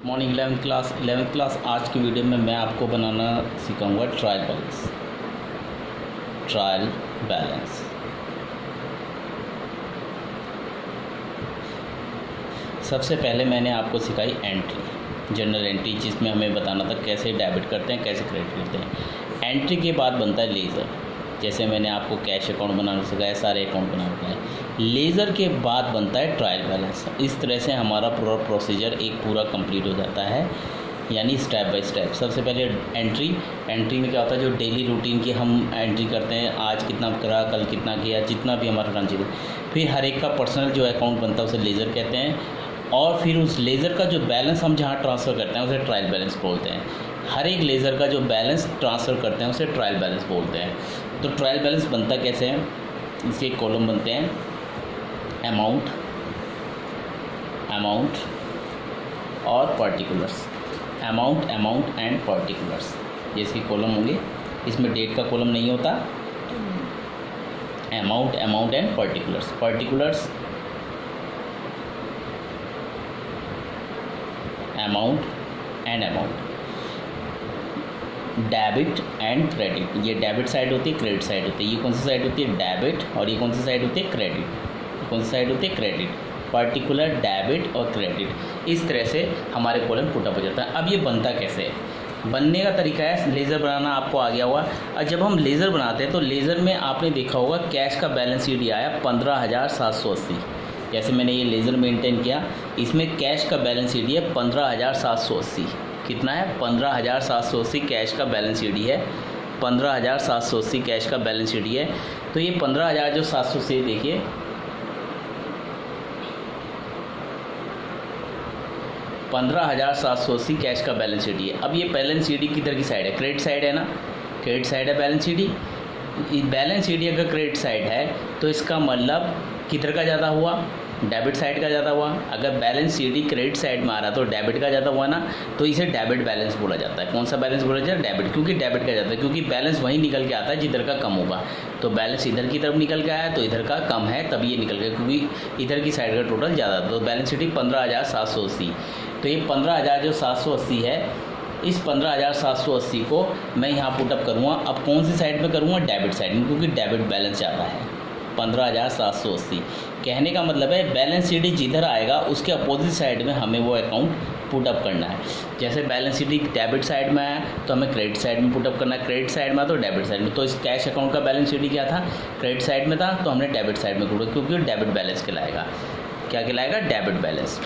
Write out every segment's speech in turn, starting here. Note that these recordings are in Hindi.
Morning 11th class. आज की वीडियो में मैं आपको बनाना सिखाऊंगा ट्रायल बैलेंस। सबसे पहले मैंने आपको सिखाई एंट्री, जनरल एंट्री, जिसमें हमें बताना था कैसे डेबिट करते हैं, कैसे क्रेडिट करते हैं। एंट्री के बाद बनता है लेज़र, जैसे मैंने आपको कैश अकाउंट बनाना सिखाया, सारे अकाउंट बनाना सिखाया। लेज़र के बाद बनता है ट्रायल बैलेंस। इस तरह से हमारा पूरा प्रोसीजर एक पूरा कंप्लीट हो जाता है, यानी स्टेप बाय स्टेप। सबसे पहले एंट्री में क्या होता है, जो डेली रूटीन की हम एंट्री करते हैं, आज कितना करा, कल कितना किया, जितना भी हमारा ट्रांजेक्शन। फिर हर एक का पर्सनल जो अकाउंट बनता है उसे लेज़र कहते हैं, और फिर उस लेज़र का जो बैलेंस हम जहाँ ट्रांसफ़र करते हैं उसे ट्रायल बैलेंस बोलते हैं। हर एक लेज़र का जो बैलेंस ट्रांसफ़र करते हैं उसे ट्रायल बैलेंस बोलते हैं। तो ट्रायल बैलेंस बनता कैसे है, इसके कॉलम बनते हैं अमाउंट और पर्टिकुलर्स। अमाउंट एंड पर्टिकुलर्स, ये इसके कॉलम होंगे। इसमें डेट का कॉलम नहीं होता। Amount and particulars, amount. Debit and credit, ये डेबिट साइड होती है, क्रेडिट साइड होती है। ये कौन सी साइड होती है, डेबिट, और ये कौन सी साइड होती है, क्रेडिट। कौन सी साइड होती है, क्रेडिट। पर्टिकुलर, डेबिट और क्रेडिट, इस तरह से हमारे कॉलम पुटअप हो जाता है। अब ये बनता कैसे है, बनने का तरीका है, लेज़र बनाना आपको आ गया हुआ। और जब हम लेज़र बनाते हैं तो लेज़र में आपने देखा होगा कैश का बैलेंस शीट आया 15,780। जैसे मैंने ये लेज़र मेंटेन किया, इसमें कैश का बैलेंस शीट है 15,780। कितना है, 15,780 कैश का बैलेंस शीट है। 15,780 कैश का बैलेंस शीट है। तो ये 15,000 जो 780, देखिए 15,780 कैश का बैलेंस शीट है। अब ये बैलेंस शीट किधर की साइड है, क्रेडिट साइड है ना, क्रेडिट साइड है बैलेंस शीट। बैलेंस शीट अगर क्रेडिट साइड है तो इसका मतलब किधर का ज़्यादा हुआ, डेबिट साइड का ज़्यादा हुआ। अगर बैलेंस शीट क्रेडिट साइड में आ रहा तो डेबिट का ज़्यादा हुआ ना, तो इसे डेबिट बैलेंस बोला जाता है। कौन सा बैलेंस बोला जाता है, डेबिट, क्योंकि डेबिट का ज़्यादा है, क्योंकि बैलेंस वहीं निकल के आता है जिधर का कम होगा। तो बैलेंस इधर की तरफ निकल के आया तो इधर का कम है, तभी ये निकल गया, क्योंकि इधर की साइड का टोटल ज़्यादा था। तो बैलेंस शीट 15,780। तो ये 15,000 जो 780 है, इस 15,780 को मैं यहाँ पुटअप करूँगा। अब कौन सी साइड में करूँगा, डेबिट साइड में, क्योंकि डेबिट बैलेंस ज़्यादा है। 15,780 कहने का मतलब है बैलेंस शीट जिधर आएगा उसके अपोजिट साइड में हमें वो अकाउंट पुटअप करना है। जैसे बैलेंस शीट डेबिट साइड में आया तो हमें क्रेडिट साइड में पुटअप करना है, क्रेडिट साइड में तो डेबिट साइड में। तो इस कैश अकाउंट का बैलेंस शीट क्या था, क्रेडिट साइड में था, तो हमने डेबिट साइड में पुटअप, क्योंकि डेबिट बैलेंस कहलाएगा। क्या कहलाएगा, डेबिट बैलेंस।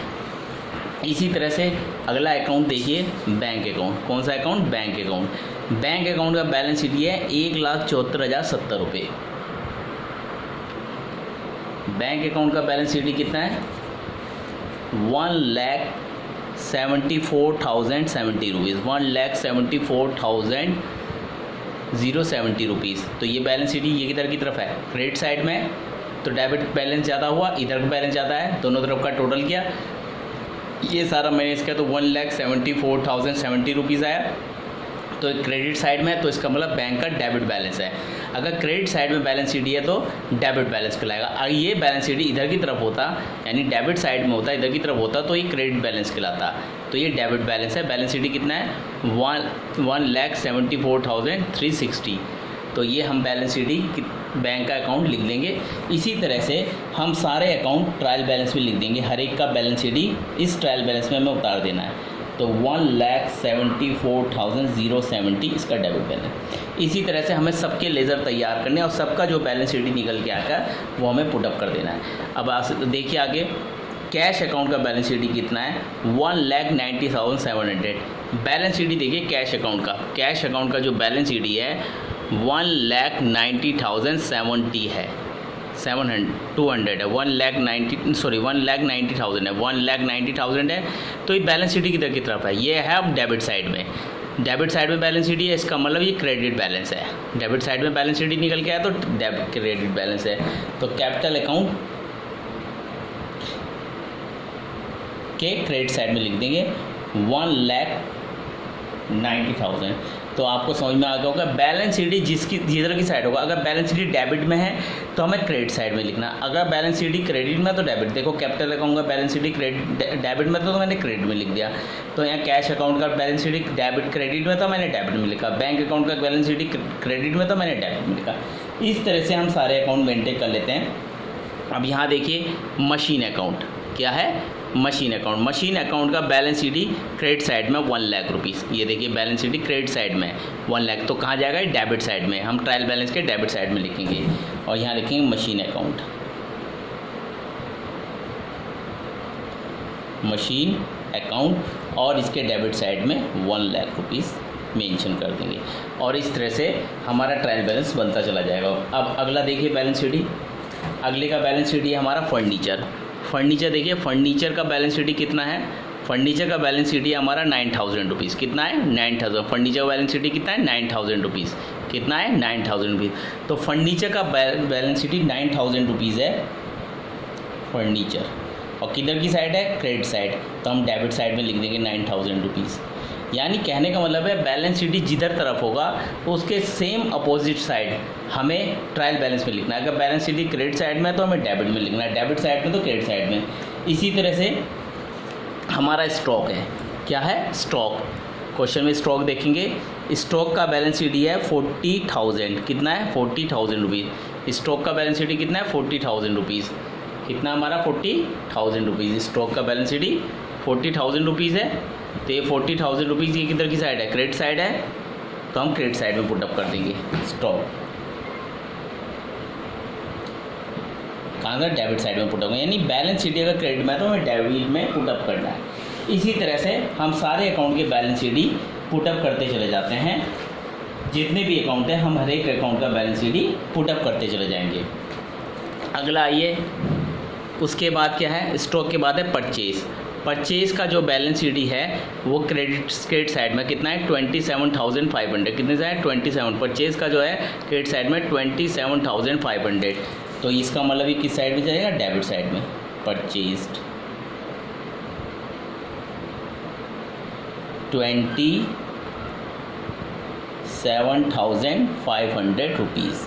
इसी तरह से अगला अकाउंट देखिए, बैंक अकाउंट। कौन सा account, bank account. Bank account का बैलेंस शीट है 1,74,070 रुपये। बैंक अकाउंट का बैलेंस शीट कितना है, 1,74,070 रुपीज़, 1,74,070 रुपीज़। तो ये बैलेंस शीट ये किधर की तरफ है, क्रेडिट साइड में, तो डेबिट बैलेंस ज़्यादा हुआ, इधर का बैलेंस ज़्यादा है, दोनों तरफ का टोटल किया, ये सारा मैंने इसका तो 1,74,070 रुपीज़ आया। तो क्रेडिट साइड में है तो इसका मतलब बैंक का डेबिट बैलेंस है। अगर क्रेडिट साइड में बैलेंस शीट है तो डेबिट बैलेंस कहलाएगा। अगर ये बैलेंस शीट इधर की तरफ होता, यानी डेबिट साइड में होता, इधर की तरफ होता, तो ये क्रेडिट बैलेंस कहलाता। तो ये डेबिट बैलेंस है। बैलेंस शीट कितना है, 1,74,360। तो ये हम बैलेंस शीट बैंक का अकाउंट लिख देंगे। इसी तरह से हम सारे अकाउंट ट्रायल बैलेंस में लिख देंगे। हर एक का बैलेंस शीट इस ट्रायल बैलेंस में हमें उतार देना है। तो 1,74,070 इसका डेबिट बैलेंस। इसी तरह से हमें सबके लेज़र तैयार करने और सबका जो बैलेंस शीट निकल के आकर वो हमें पुटअप कर देना है। अब देखिए आगे, कैश अकाउंट का बैलेंस शीट कितना है, 1,90,700। बैलेंस शीट देखिए कैश अकाउंट का जो बैलेंस शीट है 1,90,070 है, 200 है, 1,90,000 है, 1,90,000 है। तो ये बैलेंस शीट किधर की तरफ है, ये है अब डेबिट साइड में। डेबिट साइड में बैलेंस शीट है, इसका मतलब ये क्रेडिट बैलेंस है। डेबिट साइड में बैलेंस शीट निकल के आया तो डेबिट क्रेडिट बैलेंस है। तो कैपिटल अकाउंट के क्रेडिट साइड में लिख देंगे 90,000। तो आपको समझ में आ गया होगा बैलेंस शीट जिधर की साइड होगा। अगर बैलेंस शीट डेबिट में है तो हमें क्रेडिट साइड में लिखना, अगर बैलेंस शीट क्रेडिट में तो डेबिट। देखो कैपिटल अकाउंट का बैलेंस शीट डेबिट में तो मैंने क्रेडिट में लिख दिया। तो यहाँ कैश अकाउंट का बैलेंस शीट डेबिट क्रेडिट में तो मैंने डेबिट में लिखा, बैंक अकाउंट का बैलेंस शीट क्रेडिट में तो मैंने डेबिट में लिखा। इस तरह से हम सारे अकाउंट मेंटेन कर लेते हैं। अब यहाँ देखिए मशीन अकाउंट क्या है, मशीन अकाउंट। मशीन अकाउंट का बैलेंस शीट क्रेडिट साइड में 1 लाख रुपीज़। ये देखिए बैलेंस शीट क्रेडिट साइड में 1 लाख, तो कहाँ जाएगा, डेबिट साइड में। हम ट्रायल बैलेंस के डेबिट साइड में लिखेंगे और यहाँ लिखेंगे मशीन अकाउंट, मशीन अकाउंट और इसके डेबिट साइड में 1 लाख रुपीज़ मेंशन कर देंगे। और इस तरह से हमारा ट्रायल बैलेंस बनता चला जाएगा। अब अगला देखिए बैलेंस शीट, अगले का बैलेंस शीट है हमारा फर्नीचर। फर्नीचर देखिए, फर्नीचर का बैलेंस शीट कितना है, फर्नीचर का बैलेंस शीट हमारा 9,000 रुपीज़। कितना है, 9,000। फर्नीचर का बैलेंस शीट कितना है, 9,000 रुपीज़। कितना है, 9,000 रुपीज़। तो फर्नीचर का बैलेंस शीट 9,000 रुपीज़ है फर्नीचर। और किधर की साइड है, क्रेडिट साइड, तो हम डेबिट साइड में लिख देंगे 9,000 रुपीज़। यानी कहने का मतलब है बैलेंस शीट जिधर तरफ होगा उसके सेम अपोजिट साइड हमें ट्रायल बैलेंस में लिखना है। अगर बैलेंस शीट क्रेडिट साइड में तो हमें डेबिट में लिखना है, डेबिट साइड में तो क्रेडिट साइड में। इसी तरह से हमारा स्टॉक है, क्या है, स्टॉक। क्वेश्चन में स्टॉक देखेंगे, स्टॉक का बैलेंस शीट है 40,000। कितना है, 40,000 रुपीज़। स्टॉक का बैलेंस शीट कितना है, 40,000 रुपीज़। कितना हमारा, 40,000 रुपीज़। स्टॉक का बैलेंस शीट 40,000 रुपीज़ है। तो ये 40,000 रुपीज़ ये किधर की साइड है, क्रेडिट साइड है, तो हम क्रेडिट साइड में पुटअप कर देंगे स्टॉक। कहाँ का, डेबिट साइड में पुटअप, यानी बैलेंस शीट अगर क्रेडिट में है तो हमें डेबिट में पुटअप करना है। इसी तरह से हम सारे अकाउंट के बैलेंस शीट पुटअप करते चले जाते हैं। जितने भी अकाउंट है हम हर एक अकाउंट का बैलेंस शीट पुटअप करते चले जाएंगे। अगला आइए, उसके बाद क्या है, स्टॉक के बाद है परचेज। परचेज का जो बैलेंस शीट है वो क्रेडिट साइड में कितना है, 27,500। कितने से है, 27। परचेज का जो है क्रेडिट साइड में 27,500। तो इसका मतलब ये किस साइड में जाएगा, डेबिट साइड में। परचेज्ड 27,500 रुपीज़,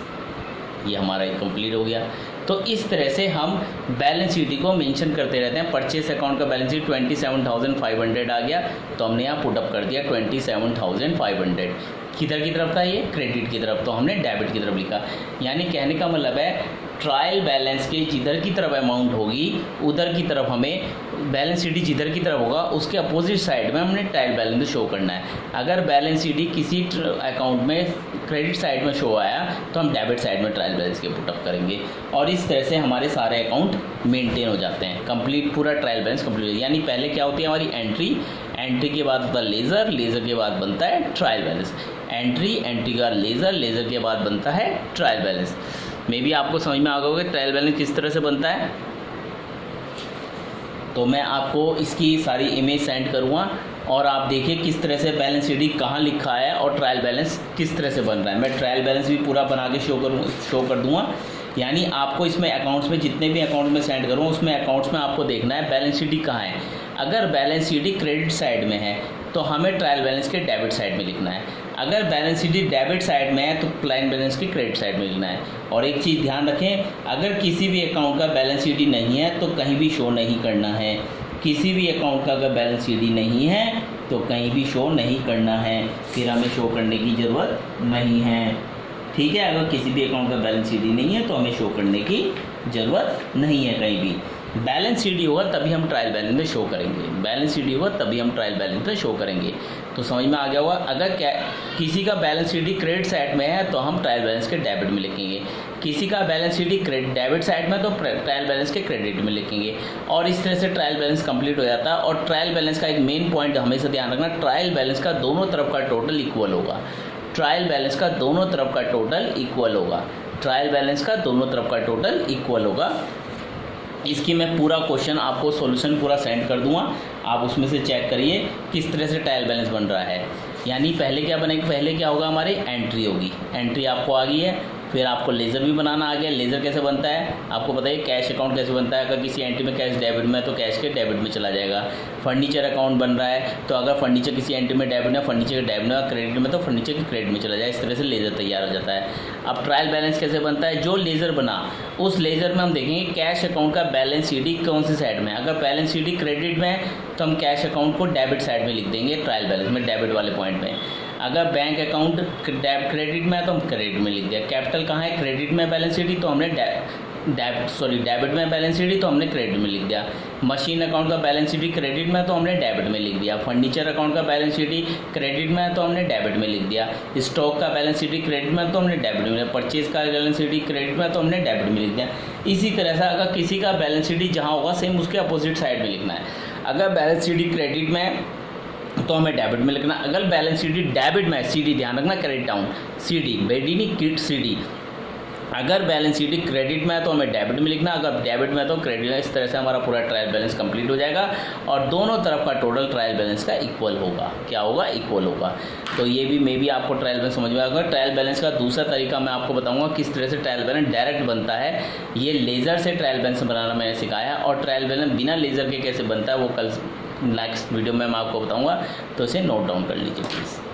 ये हमारा कंप्लीट हो गया। तो इस तरह से हम बैलेंस शीट को मेंशन करते रहते हैं। परचेस अकाउंट का बैलेंस शीट 27,500 आ गया, तो हमने यहाँ पुटअप कर दिया 27,500। किधर की तरफ था ये, क्रेडिट की तरफ, तो हमने डेबिट की तरफ लिखा। यानी कहने का मतलब है ट्रायल बैलेंस के जिधर की तरफ अमाउंट होगी उधर की तरफ हमें बैलेंस शीट जिधर की तरफ होगा उसके अपोजिट साइड में हमने ट्रायल बैलेंस शो करना है। अगर बैलेंस शीट किसी अकाउंट में क्रेडिट साइड में शो आया तो हम डेबिट साइड में ट्रायल बैलेंस के पुटअप करेंगे। और इस तरह से हमारे सारे अकाउंट मेंटेन हो जाते हैं, कंप्लीट पूरा ट्रायल बैलेंस कंप्लीट। यानी पहले क्या होती है हमारी एंट्री के बाद होता है लेज़र के बाद बनता है ट्रायल बैलेंस। एंट्री का लेज़र के बाद बनता है ट्रायल बैलेंस। मे भी आपको समझ में आ गया होगा ट्रायल बैलेंस किस तरह से बनता है। तो मैं आपको इसकी सारी इमेज सेंड करूँगा और आप देखिए किस तरह से बैलेंस शीट कहाँ लिखा है और ट्रायल बैलेंस किस तरह से बन रहा है। मैं ट्रायल बैलेंस भी पूरा बना के शो कर दूँगा। यानी आपको इसमें अकाउंट्स में जितने भी अकाउंट में सेंड करूँ उसमें अकाउंट्स में आपको देखना है बैलेंस शीट कहाँ है। अगर बैलेंस शीट क्रेडिट साइड में है तो हमें ट्रायल बैलेंस के डेबिट साइड में लिखना है। अगर बैलेंस शीट डेबिट साइड में है तो ट्रायल बैलेंस की क्रेडिट साइड में लिखना है। और एक चीज़ ध्यान रखें, अगर किसी भी अकाउंट का बैलेंस शीट नहीं है तो कहीं भी शो नहीं करना है। किसी भी अकाउंट का अगर बैलेंस शीट नहीं है तो कहीं भी शो नहीं करना है, फिर हमें शो करने की ज़रूरत नहीं है। ठीक है, अगर किसी भी अकाउंट का बैलेंस शीट नहीं है तो हमें शो करने की ज़रूरत नहीं है कहीं भी। बैलेंस शीट होगा तभी हम ट्रायल बैलेंस में शो करेंगे, बैलेंस शीट होगा तभी हम ट्रायल बैलेंस में शो करेंगे। तो समझ में आ गया होगा। अगर किसी का बैलेंस शीट क्रेडिट साइड में है तो हम ट्रायल बैलेंस के डेबिट में लिखेंगे, किसी का बैलेंस शीट डेबिट साइड में तो ट्रायल बैलेंस के क्रेडिट में लिखेंगे। और इस तरह से ट्रायल बैलेंस कंप्लीट हो जाता है। और ट्रायल बैलेंस का एक मेन पॉइंट हमेशा ध्यान रखना, ट्रायल बैलेंस का दोनों तरफ का टोटल इक्वल होगा। ट्रायल बैलेंस का दोनों तरफ का टोटल इक्वल होगा। ट्रायल बैलेंस का दोनों तरफ का टोटल इक्वल होगा। इसकी मैं पूरा क्वेश्चन आपको सॉल्यूशन पूरा सेंड कर दूंगा, आप उसमें से चेक करिए किस तरह से ट्रायल बैलेंस बन रहा है। यानी पहले क्या बनेगा, पहले क्या होगा, हमारी एंट्री होगी, एंट्री आपको आ गई है। फिर आपको लेज़र भी बनाना आ गया। लेज़र कैसे बनता है आपको पता है, कैश अकाउंट कैसे बनता है, अगर किसी एंट्री में कैश डेबिट में है तो कैश के डेबिट में चला जाएगा। फर्नीचर अकाउंट बन रहा है तो अगर फर्नीचर किसी एंट्री में डेबिट में, फर्नीचर के डेबिट में, क्रेडिट में तो फर्नीचर के क्रेडिट में चला जाए। इस तरह से लेज़र तैयार हो जाता है। अब ट्रायल बैलेंस कैसे बनता है, जो लेज़र बना उस लेज़र में हम देखेंगे कैश अकाउंट का बैलेंस शीट कौन सी साइड में है। अगर बैलेंस शीट क्रेडिट में है तो हम कैश अकाउंट को डेबिट साइड में लिख देंगे, ट्रायल बैलेंस में डेबिट वाले पॉइंट में। अगर बैंक अकाउंट क्रेडिट में है तो हम क्रेडिट में लिख दिया। कैपिटल कहाँ है, क्रेडिट में बैलेंस शीट तो हमने डेबिट में बैलेंस शीट तो हमने क्रेडिट में लिख दिया। मशीन अकाउंट का बैलेंस शीट क्रेडिट में है तो हमने डेबिट में लिख दिया। फर्नीचर अकाउंट का बैलेंस शीट क्रेडिट में है तो हमने डेबिट में लिख दिया। स्टॉक का बैलेंस शीट क्रेडिट में है तो हमने डेबिट में, परचेज का बैलेंस शीट क्रेडिट में है तो हमने डेबिट में लिख दिया। इसी तरह से अगर किसी का बैलेंस शीट जहाँ होगा सेम उसके अपोजिट साइड में लिखना है। अगर बैलेंस शीट क्रेडिट में तो हमें डेबिट में लिखना। अगर बैलेंस शीट डेबिट में, सीडी ध्यान रखना, क्रेडिट डाउन, सीडी बेडी नहीं किट सीडी। अगर बैलेंस शीट क्रेडिट में है तो हमें डेबिट में लिखना, अगर डेबिट में है तो क्रेडिट में। इस तरह से हमारा पूरा ट्रायल बैलेंस कंप्लीट हो जाएगा और दोनों तरफ का टोटल ट्रायल बैलेंस का इक्वल होगा। क्या होगा, इक्वल होगा। तो ये भी मे बी आपको ट्रायल बैलेंस समझ में आएगा। ट्रायल बैलेंस का दूसरा तरीका मैं आपको बताऊंगा किस तरह से ट्रायल बैलेंस डायरेक्ट बनता है। ये लेज़र से ट्रायल बैलेंस बनाना मैंने सिखाया और ट्रायल बैलेंस बिना लेज़र के कैसे बनता है वो कल नेक्स्ट वीडियो में मैं आपको बताऊँगा। तो इसे नोट डाउन कर लीजिए प्लीज़।